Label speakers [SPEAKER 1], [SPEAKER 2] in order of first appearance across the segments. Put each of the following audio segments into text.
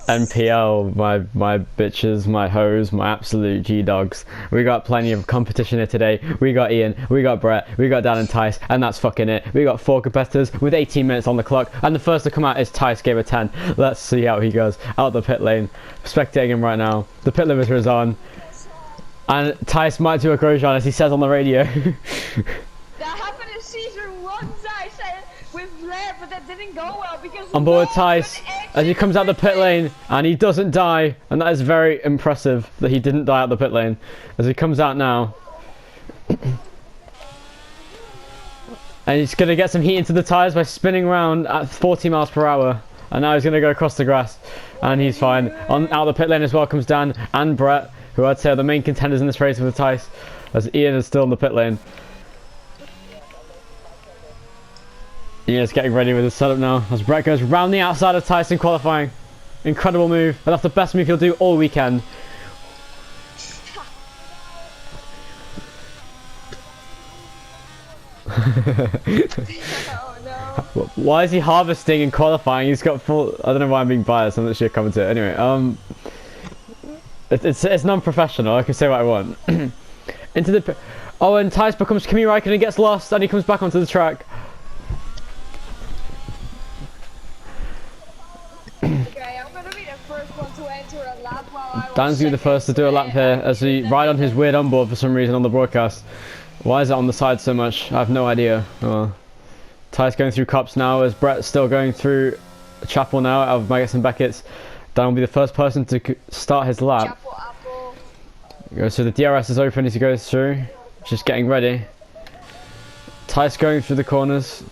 [SPEAKER 1] NPL, my bitches, my hoes, my absolute G-dogs. We got plenty of competition here today. We got Ian, we got Brett, we got Dan and Tice, and that's fucking it. We got 4 competitors with 18 minutes on the clock, and the first to come out is Tice, game of 10. Let's see how he goes. Out the pit lane. Spectating him right now. The pit limiter is on. And Tice might do a Grosjean, as he says on the radio.
[SPEAKER 2] That happened in season 1, I said, with Blair, but that didn't go well because
[SPEAKER 1] on board Tice as he comes out the pit lane, and he doesn't die, and that is very impressive that he didn't die out the pit lane as he comes out now. And he's going to get some heat into the tyres by spinning around at 40 miles per hour, and now he's going to go across the grass, and he's fine. On out the pit lane as well comes Dan and Brett, who I'd say are the main contenders in this race with Tice, as Ian is still in the pit lane. Ian's getting ready with his setup now as Brett goes round the outside of Tice in qualifying. Incredible move, and that's the best move he'll do all weekend.
[SPEAKER 2] Oh, no.
[SPEAKER 1] Why is he harvesting in qualifying? He's got full... I don't know why I'm being biased, I'm literally a commentator. Anyway, it's non-professional, I can say what I want. Into the... Oh, and Tice becomes Kimi Räikkönen and gets lost, and he comes back onto the track.
[SPEAKER 2] Okay, I'm gonna be the first one to enter a lap while I was
[SPEAKER 1] Dan's gonna be the first to do a lap here as we ride on his weird onboard for some reason on the broadcast. Why is it on the side so much? I have no idea. Oh. Tice going through cups now as Brett's still going through Chapel now out of Maggots and Beckett's. Dan will be the first person to start his lap.
[SPEAKER 2] Chapel, Apple.
[SPEAKER 1] So the DRS is open as he goes through. Just getting ready. Tice going through the corners.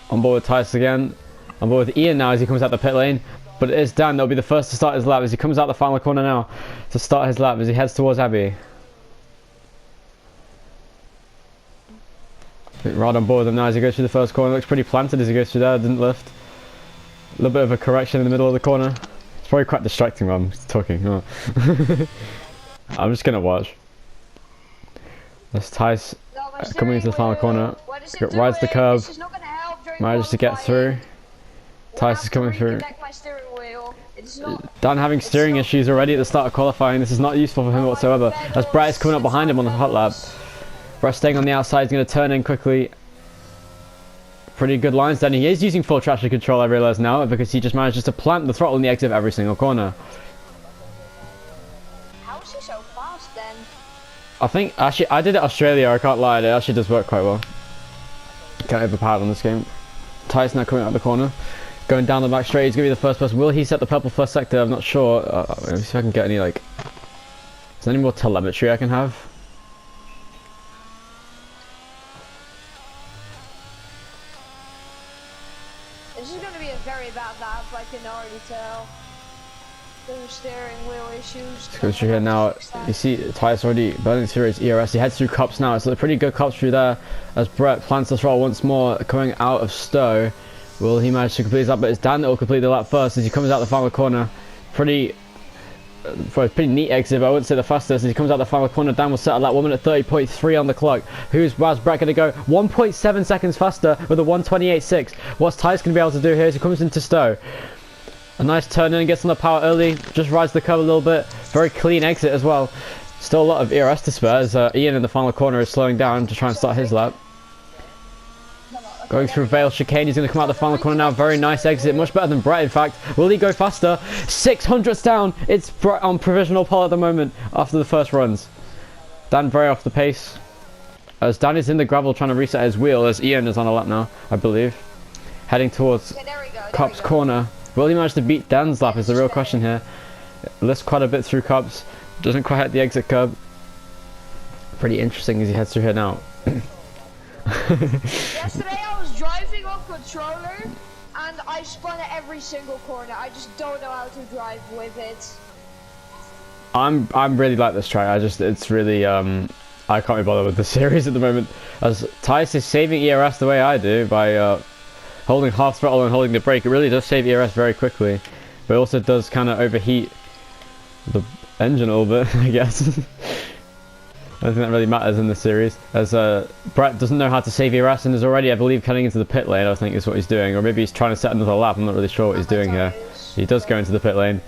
[SPEAKER 1] On board with Tice again. On board with Ian now as he comes out the pit lane. But it is Dan that will be the first to start his lap as he comes out the final corner now to start his lap as he heads towards Abbey. Right on board with him now as he goes through the first corner. Looks pretty planted as he goes through there. Didn't lift. A little bit of a correction in the middle of the corner. It's probably quite distracting while I'm talking. Oh. I'm just going to watch. That's Tice coming into the final corner. Rides the curb. Manages to get through. Tice is coming through. Dan having steering issues already at the start of qualifying. This is not useful for him whatsoever as Brett is coming up behind him on the hot lap. Brett staying on the outside, he's going to turn in quickly. Pretty good lines then. He is using full traction control, I realise now, because he just manages to plant the throttle in the exit of every single corner.
[SPEAKER 2] How is he so fast then?
[SPEAKER 1] I think, actually, I did it Australia, I can't lie, it actually does work quite well. Can't overpowered on this game. Tice now coming out of the corner. Going down the back straight, he's going to be the first person. Will he set the purple first sector? I'm not sure. Let me see if I can get any, like... Is there any more telemetry I can have?
[SPEAKER 2] This is going to be a very bad lap, I can already tell. The steering wheel issues.
[SPEAKER 1] Goes through here now. You see Tice already burning through his ERS. He heads through cups now. It's a pretty good cups through there as Brett plants the throttle once more, coming out of Stowe. Will he manage to complete his lap? But it's Dan that will complete the lap first as he comes out the final corner. Pretty neat exit, but I wouldn't say the fastest. As he comes out the final corner, Dan will set a lap 1 minute 30.3 on the clock. Who's Brett going to go 1.7 seconds faster with a 1:28.6? What's Tice going to be able to do here as he comes into Stowe? A nice turn in, gets on the power early, just rides the curve a little bit. Very clean exit as well. Still a lot of ERS to spare as Ian in the final corner is slowing down to try and start his lap. Going through Vale chicane, he's going to come out the final corner now. Very nice exit, much better than Brett in fact. Will he go faster? 600ths down. It's Brett on provisional pole at the moment after the first runs. Dan very off the pace. As Dan is in the gravel trying to reset his wheel as Ian is on a lap now, I believe. Heading towards Cups corner. Will he manage to beat Dan's lap is the real question here. Lifts quite a bit through Cups. Doesn't quite hit the exit curb. Pretty interesting as he heads through here now.
[SPEAKER 2] Yesterday I was driving on controller and I spun at every single corner. I just don't know how to drive with it.
[SPEAKER 1] I'm really like this track. It's really I can't be bothered with the series at the moment. As Tice is saving ERS the way I do by holding half throttle and holding the brake. It really does save ERS very quickly, but it also does kind of overheat the engine a little bit, I guess. I don't think that really matters in this series, as Brett doesn't know how to save ERS and is already, I believe, cutting into the pit lane. I think is what he's doing, or maybe he's trying to set another lap. I'm not really sure what he's doing here. He does go into the pit lane.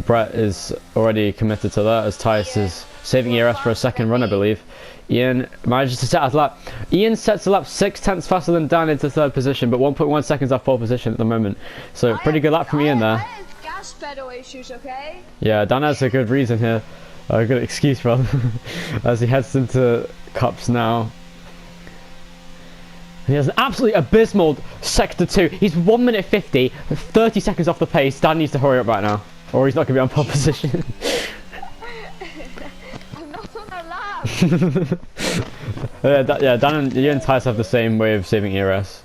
[SPEAKER 1] Brett is already committed to that as Tice is saving ERS for a second run, I believe. Ian manages to set his lap. Ian sets the lap 6/10 faster than Dan into third position, but 1.1 seconds off pole position at the moment. So pretty good lap from Ian there.
[SPEAKER 2] I have gas pedal issues, okay?
[SPEAKER 1] Yeah, Dan has a good reason here. A good excuse, rather, as he heads into cups now. He has an absolutely abysmal sector 2. He's 1 minute 50, 30 seconds off the pace. Dan needs to hurry up right now, or he's not going to be on pole position.
[SPEAKER 2] I'm not on a lap.
[SPEAKER 1] Yeah, Dan and Ian and Tice have the same way of saving ERS.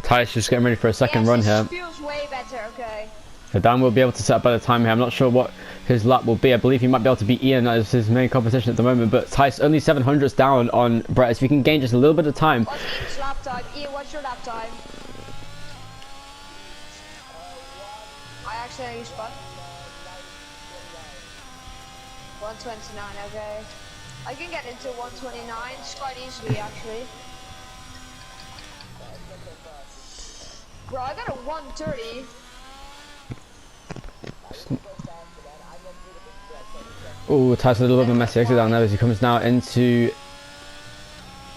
[SPEAKER 1] Tice just getting ready for a second run here.
[SPEAKER 2] Feels way better, okay.
[SPEAKER 1] Dan will be able to set a better time here. I'm not sure what his lap will be. I believe he might be able to beat Ian as his main competition at the moment, but Tice only 700s down on Brett. If you can gain just a little bit of time.
[SPEAKER 2] What's Ian's lap time? Ian, what's your lap time? I accidentally spun. 129, okay. I can get into 129 quite easily, actually. Bro, I got a 130.
[SPEAKER 1] Oh, Tice a little bit of a messy exit down there as he comes now into...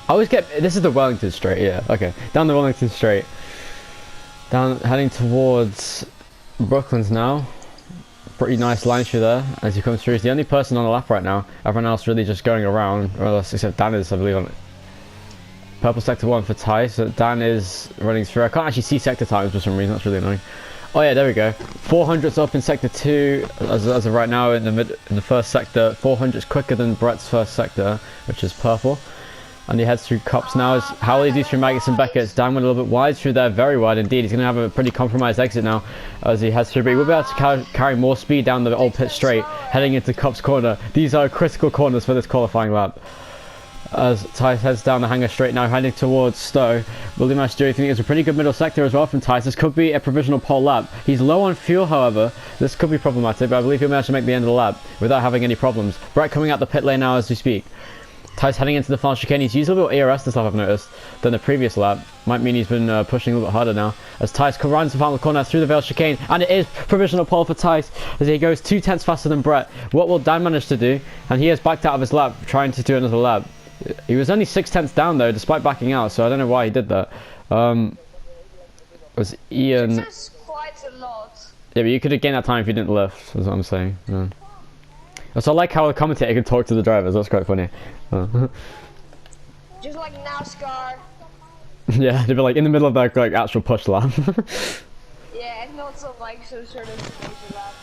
[SPEAKER 1] I always get... This is the Wellington straight, yeah, okay. Down the Wellington straight. Down, heading towards Brooklands now. Pretty nice line through there as he comes through. He's the only person on the lap right now. Everyone else really just going around, or else except Dan is, I believe, on it. Purple sector 1 for Tice. So Dan is running through. I can't actually see sector times for some reason. That's really annoying. Oh yeah, there we go. 400's up in sector 2 as of right now in the first sector. 400's quicker than Brett's first sector, which is purple. And he heads through cups now. As how will he do through Maggots and Beckett's? Dan went a little bit wide through there, very wide indeed. He's going to have a pretty compromised exit now as he heads through. But he will be able to carry more speed down the old pit straight, heading into Cups corner. These are critical corners for this qualifying lap. As Tice heads down the hangar straight now, heading towards Stowe. Will he manage to do anything? It's a pretty good middle sector as well from Tice. This could be a provisional pole lap. He's low on fuel, however. This could be problematic, but I believe he'll manage to make the end of the lap without having any problems. Brett coming out the pit lane now as we speak. Tice heading into the final chicane. He's used a little ERS this lap, I've noticed, than the previous lap. Might mean he's been pushing a little bit harder now. As Tice runs the final corner through the Vale chicane, and it is provisional pole for Tice as he goes 2/10 faster than Brett. What will Dan manage to do? And he has backed out of his lap, trying to do another lap. He was only 6/10 down though, despite backing out, so I don't know why he did that. Was Ian...
[SPEAKER 2] That's quite a lot.
[SPEAKER 1] Yeah, but you could have gained that time if you didn't lift, is what I'm saying. Yeah. So I like how a commentator can talk to the drivers, that's quite funny.
[SPEAKER 2] Just like NASCAR.
[SPEAKER 1] Yeah, they'd be like in the middle of their like actual push lap.
[SPEAKER 2] Yeah, and not some like some sort of major lap.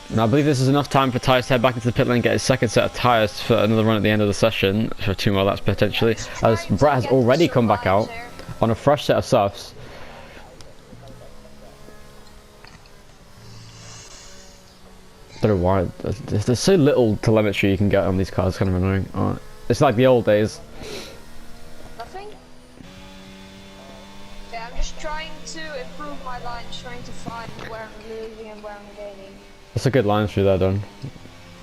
[SPEAKER 1] And I believe this is enough time for Tice to head back into the pit lane and get his second set of tyres for another run at the end of the session, for 2 more laps potentially, as Brett has already come back out on a fresh set of softs. I don't know why, there's so little telemetry you can get on these cars, it's kind of annoying. It's like the old days.
[SPEAKER 2] Nothing? Yeah, I'm just trying to improve my lines, trying to find where I'm losing and where I'm gaining.
[SPEAKER 1] That's a good line through there, Don.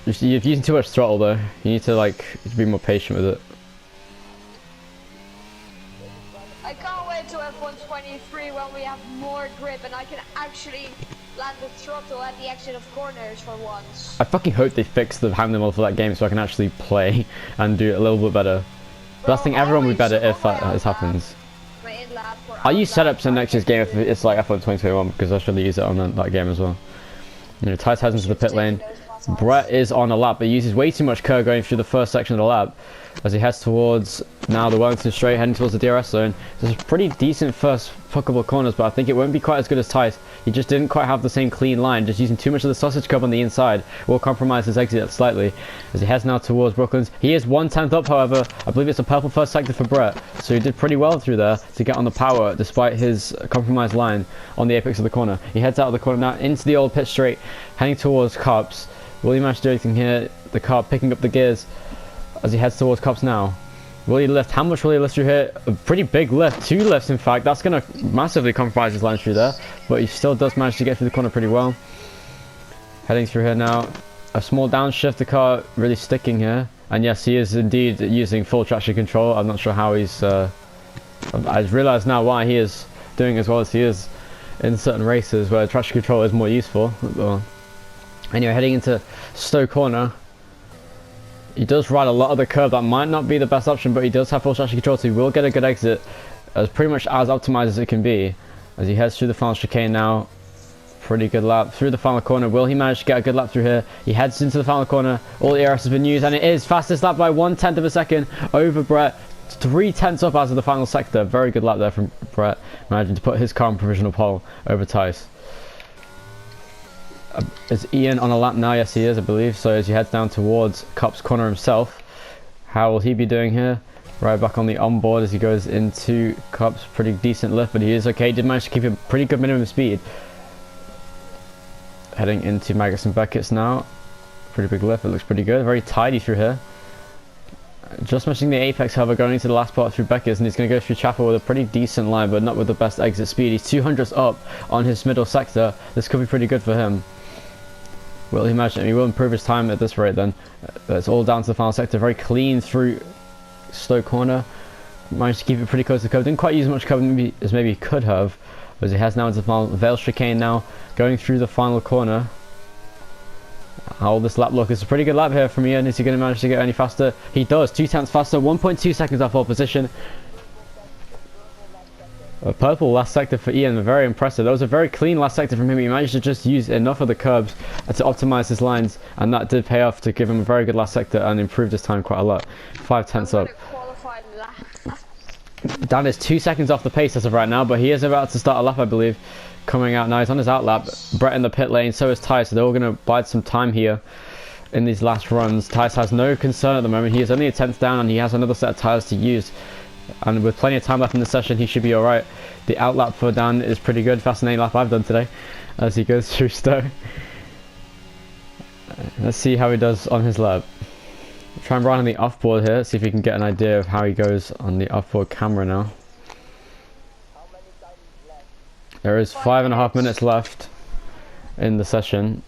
[SPEAKER 1] You're using too much throttle though. You need to like be more patient with it.
[SPEAKER 2] I can't wait till F123 when we have more grip and I can actually land the throttle at the exit of corners for once.
[SPEAKER 1] I fucking hope they fix the handling model for that game so I can actually play and do it a little bit better. But I think everyone would be better if that happens. I use setups in next year's game if it's like F1 2021 because I should use it on that game as well. You know, Tice heads into the pit lane. Brett is on a lap, but he uses way too much curve going through the first section of the lap as he heads towards now the Wellington straight, heading towards the DRS zone. There's pretty decent first fuckable corners, but I think it won't be quite as good as Tice. He just didn't quite have the same clean line, just using too much of the sausage curve on the inside will compromise his exit slightly as he heads now towards Brooklands. He is 1/10 up, however. I believe it's a purple first sector for Brett, so he did pretty well through there to get on the power despite his compromised line on the apex of the corner. He heads out of the corner now into the old pit straight, heading towards Cups. Will he manage to do anything here? The car picking up the gears as he heads towards Cups now. Will he lift? How much will he lift through here? A pretty big lift. 2 lifts, in fact. That's going to massively compromise his line through there. But he still does manage to get through the corner pretty well. Heading through here now. A small downshift. The car really sticking here. And yes, he is indeed using full traction control. I'm not sure how he's... I've realised now why he is doing as well as he is. in certain races where traction control is more useful. Well, anyway, heading into Stowe corner. He does ride a lot of the curb. That might not be the best option, but he does have full traction control, so he will get a good exit. As pretty much as optimized as it can be. As he heads through the final chicane now. Pretty good lap through the final corner. Will he manage to get a good lap through here? He heads into the final corner. All the ERS has been used, and it is fastest lap by 1/10 of a second over Brett. 3/10 up out of the final sector. Very good lap there from Brett. Managing to put his car on provisional pole over Tice. Is Ian on a lap now? Yes, he is, I believe. So as he heads down towards Cup's corner himself, how will he be doing here? Right back on the onboard as he goes into Cup's pretty decent lift, but he is okay. He did manage to keep a pretty good minimum speed. Heading into Maggots and Beckett's now. Pretty big lift, it looks pretty good. Very tidy through here. Just missing the apex, however, going into the last part through Beckett's, and he's going to go through Chapel with a pretty decent line, but not with the best exit speed. He's 200s up on his middle sector. This could be pretty good for him. Will he imagine he will improve his time at this rate then? It's all down to the final sector. Very clean through Stowe corner. Managed to keep it pretty close to the curve. Didn't quite use as much cover as maybe he could have. As he has now into the final Vale chicane now. Going through the final corner. How will this lap look? It's a pretty good lap here from Ian. Is he going to manage to get any faster? He does. 2/10 faster. 1.2 seconds off pole position. A purple last sector for Ian, very impressive. That was a very clean last sector from him. He managed to just use enough of the curbs to optimize his lines, and that did pay off to give him a very good last sector and improved his time quite a lot. 5/10 up. Dan is 2 seconds off the pace as of right now, but he is about to start a lap, I believe. Coming out now, he's on his out lap. Brett in the pit lane, so is Tice, so they're all going to bide some time here in these last runs. Tice has no concern at the moment. He is only a 10th down, and he has another set of tyres to use. And with plenty of time left in the session, he should be alright. The out lap for Dan is pretty good. Fascinating lap I've done today as he goes through Stowe. Let's see how he does on his lap. Try and run on the offboard here, see if we can get an idea of how he goes on the offboard camera now. There is 5.5 minutes left in the session.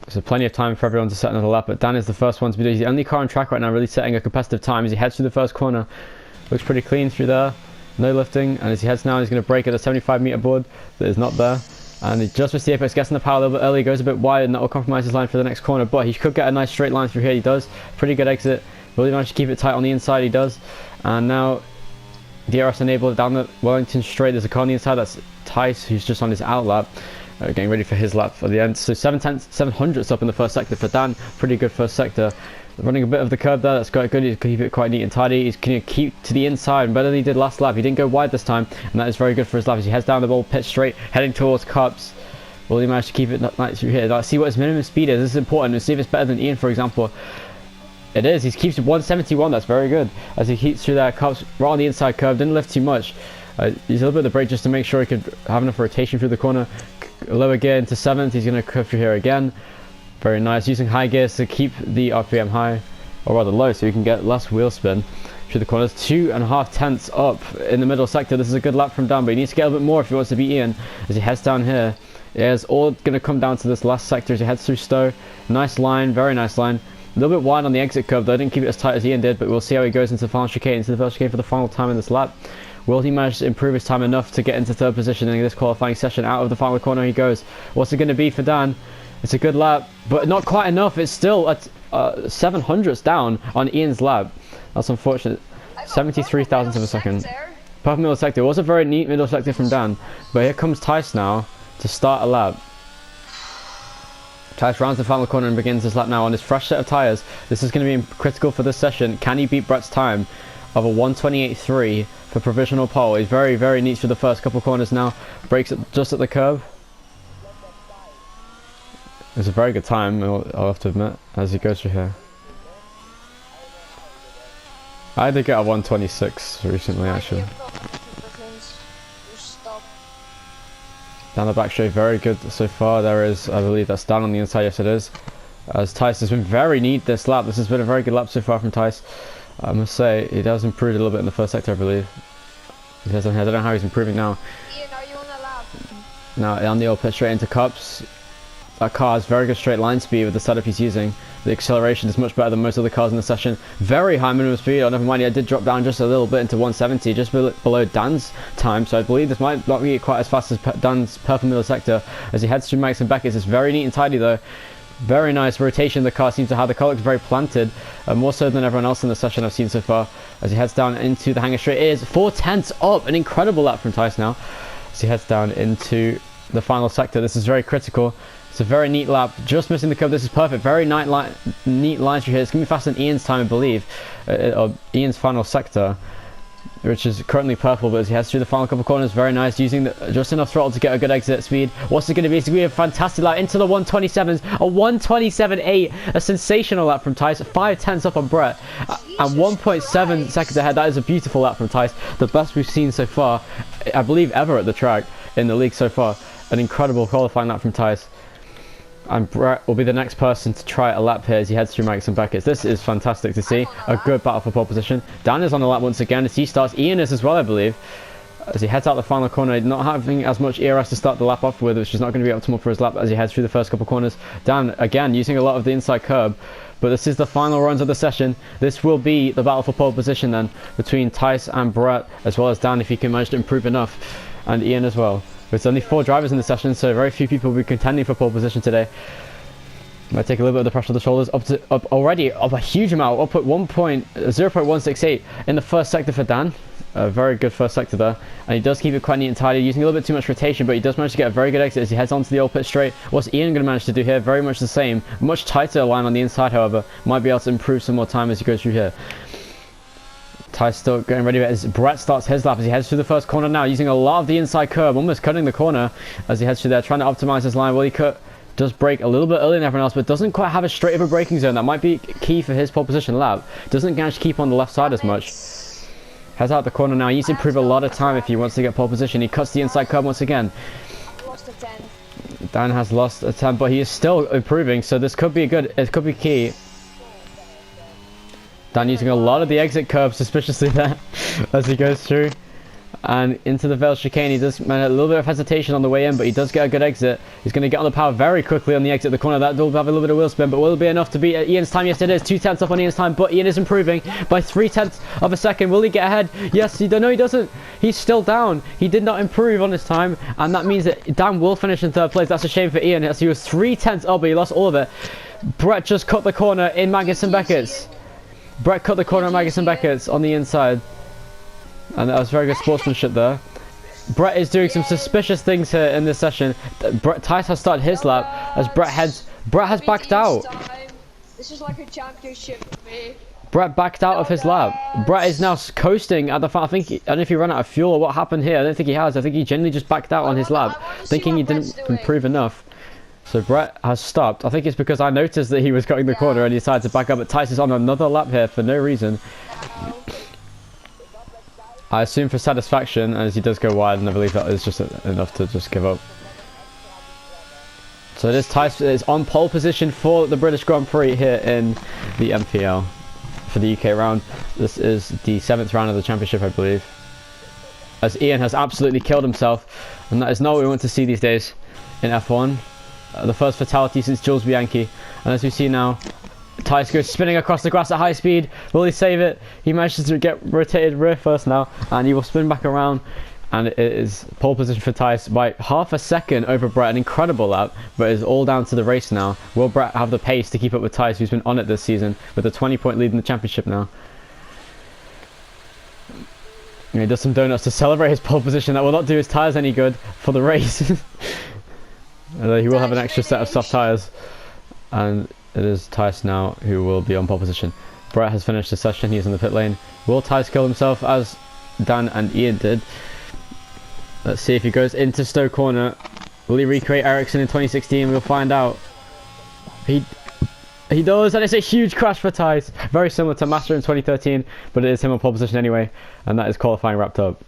[SPEAKER 1] So plenty of time for everyone to set another lap, but Dan is the first one to be doing. He's the only car on track right now really setting a competitive time as he heads through the first corner. Looks pretty clean through there. No lifting, and as he heads now, he's going to brake at a 75-meter board that is not there. And he just missed the apex, gets in the power a little bit early, goes a bit wide, and that will compromise his line for the next corner. But he could get a nice straight line through here. He does. Pretty good exit. Will he manage to keep it tight on the inside? He does. And now DRS enabled down the Wellington straight. There's a car on the inside. That's Tice, who's just on his out lap. Getting ready for his lap at the end. So 7/700ths up in the first sector for Dan. Pretty good first sector. Running a bit of the curb there, that's quite good. He's keep it quite neat and tidy. He's going to keep to the inside better than he did last lap. He didn't go wide this time, and that is very good for his lap as he heads down the ball pit straight, heading towards Cups. Will he manage to keep it nice through here? Let's see what his minimum speed is. This is important. Let's see if it's better than Ian, for example. It is. He keeps it 171. That's very good. As he keeps through there, Cups right on the inside curve. Didn't lift too much. He's a little bit of the brake just to make sure he could have enough rotation through the corner. Lower gear into 7th. He's going to curve through here again. Very nice. Using high gears to keep the RPM high, or rather low, so you can get less wheel spin through the corners. 2.5 up in the middle sector. This is a good lap from Dan, but he needs to get a bit more if he wants to beat Ian as he heads down here. Yeah, it's all going to come down to this last sector as he heads through Stowe. Nice line, very nice line. A little bit wide on the exit curve though. I didn't keep it as tight as Ian did, but we'll see how he goes into the final chicane, into the first chicane for the final time in this lap. Will he manage to improve his time enough to get into third position in this qualifying session? Out of the final corner he goes. What's it going to be for Dan? It's a good lap, but not quite enough. It's still at 700ths down on Ian's lap. That's unfortunate. 73 thousandths of a second. Purple middle sector. It was a very neat middle sector from Dan, but here comes Tice now to start a lap. Tice rounds the final corner and begins his lap now on his fresh set of tyres. This is going to be critical for this session. Can he beat Brett's time of a 1:28.3 for provisional pole? He's very, very neat through the first couple corners now. Brakes just at the curb. It's a very good time, I'll have to admit, as he goes through here. I did get a 1:26 recently, actually. Down the back straight, very good so far. There is, I believe that's down on the inside, yes it is. As Tice has been very neat this lap. This has been a very good lap so far from Tice. I must say, he does improve a little bit in the first sector, I believe. He says on here, I don't know how he's improving now.
[SPEAKER 2] Ian, are you on a lap?
[SPEAKER 1] Now on the old pit straight into Cups. That car has very good straight line speed with the setup he's using. The acceleration is much better than most of the cars in the session. Very high minimum speed. Oh, never mind, I did drop down just a little bit into 170, just below Dan's time. So I believe this might not be quite as fast as Dan's per middle sector as he heads through Max and Beckett's. It's very neat and tidy though. Very nice rotation the car seems to have. The car looks very planted, more so than everyone else in the session I've seen so far. As he heads down into the hangar straight, it is 4/10 up. An incredible lap from Tice now. As he heads down into the final sector. This is very critical. It's a very neat lap, just missing the curve. This is perfect. Very neat line through here. It's going to be faster than Ian's time, I believe, or Ian's final sector, which is currently purple, but as he heads through the final couple corners, very nice, using just enough throttle to get a good exit speed. What's it going to be? It's going to be a fantastic lap into the 127s, a 127.8, a sensational lap from Tice, 5/10 up on Brett, and 1.7 seconds ahead. That is a beautiful lap from Tice, the best we've seen so far, I believe ever at the track in the league so far. An incredible qualifying lap from Tice. And Brett will be the next person to try a lap here as he heads through Max and Beckett's. This is fantastic to see. A good battle for pole position. Dan is on the lap once again as he starts. Ian is as well, I believe. As he heads out the final corner, not having as much ERS to start the lap off with, which is not going to be optimal for his lap as he heads through the first couple corners. Dan, again, using a lot of the inside curb. But this is the final runs of the session. This will be the battle for pole position then, between Tice and Brett, as well as Dan if he can manage to improve enough. And Ian as well. There's only 4 drivers in the session, so very few people will be contending for pole position today. Might take a little bit of the pressure off the shoulders. Up already a huge amount. Up at 0.168 in the first sector for Dan. A very good first sector there, and he does keep it quite neat and tidy, using a little bit too much rotation, but he does manage to get a very good exit as he heads onto the old pit straight. What's Ian going to manage to do here? Very much the same. Much tighter line on the inside, however. Might be able to improve some more time as he goes through here. Ty's still getting ready as Brett starts his lap as he heads through the first corner now, using a lot of the inside curb, almost cutting the corner as he heads through there, trying to optimize his line. Well, he does brake a little bit earlier than everyone else, but doesn't quite have a straight of a braking zone. That might be key for his pole position lap. Doesn't manage to keep on the left side as much. Heads out the corner now. He needs to improve a lot of time if he wants to get pole position. He cuts the inside curb once again.
[SPEAKER 2] Lost a 10.
[SPEAKER 1] Dan has lost a 10, but he is still improving, so this could be it could be key. Dan using a lot of the exit curve suspiciously there as he goes through and into the Vale chicane. He does a little bit of hesitation on the way in, but he does get a good exit. He's going to get on the power very quickly on the exit of the corner. That will have a little bit of wheel spin, but will it be enough to beat Ian's time? Yes, it is. 2/10 up on Ian's time, but Ian is improving by 3/10 of a second. Will he get ahead? Yes, no, he doesn't. He's still down. He did not improve on his time, and that means that Dan will finish in 3rd place. That's a shame for Ian, as he was 3/10 up, but he lost all of it. Brett just cut the corner in Magnus and Beckett's. Brett cut the corner of Magnus and Beckett's on the inside. And that was very good sportsmanship there. Brett is doing some suspicious things here in this session. Tice has started his lap as Brett has backed out.
[SPEAKER 2] This is like a championship for me.
[SPEAKER 1] Brett backed out of his lap. Brett is now coasting at the front. I don't know if he ran out of fuel or what happened here. I don't think he has. I think he genuinely just backed out on his lap, thinking he didn't improve enough. So Brett has stopped. I think it's because I noticed that he was cutting the corner and he decided to back up. But Tice is on another lap here for no reason. I assume for satisfaction, as he does go wide, and I believe that is just enough to just give up. So this Tice is on pole position for the British Grand Prix here in the Npl for the UK round. This is the 7th round of the championship, I believe. As Ian has absolutely killed himself, and that is not what we want to see these days in F1. The first fatality since Jules Bianchi, and as we see now, Tice goes spinning across the grass at high speed. Will he save it? He manages to get rotated rear first now, and he will spin back around, and it is pole position for Tice by half a second over Brett. An incredible lap, but it's all down to the race now. Will Brett have the pace to keep up with Tice, who's been on it this season with a 20-point lead in the championship now? And he does some donuts to celebrate his pole position. That will not do his tyres any good for the race. Although he will have an extra set of soft tyres. And it is Tice now who will be on pole position. Brett has finished the session. He's in the pit lane. Will Tice kill himself as Dan and Ian did? Let's see if he goes into Stowe corner. Will he recreate Ericsson in 2016? We'll find out. He does, and it's a huge crash for Tice. Very similar to Master in 2013, but it is him on pole position anyway. And that is qualifying wrapped up.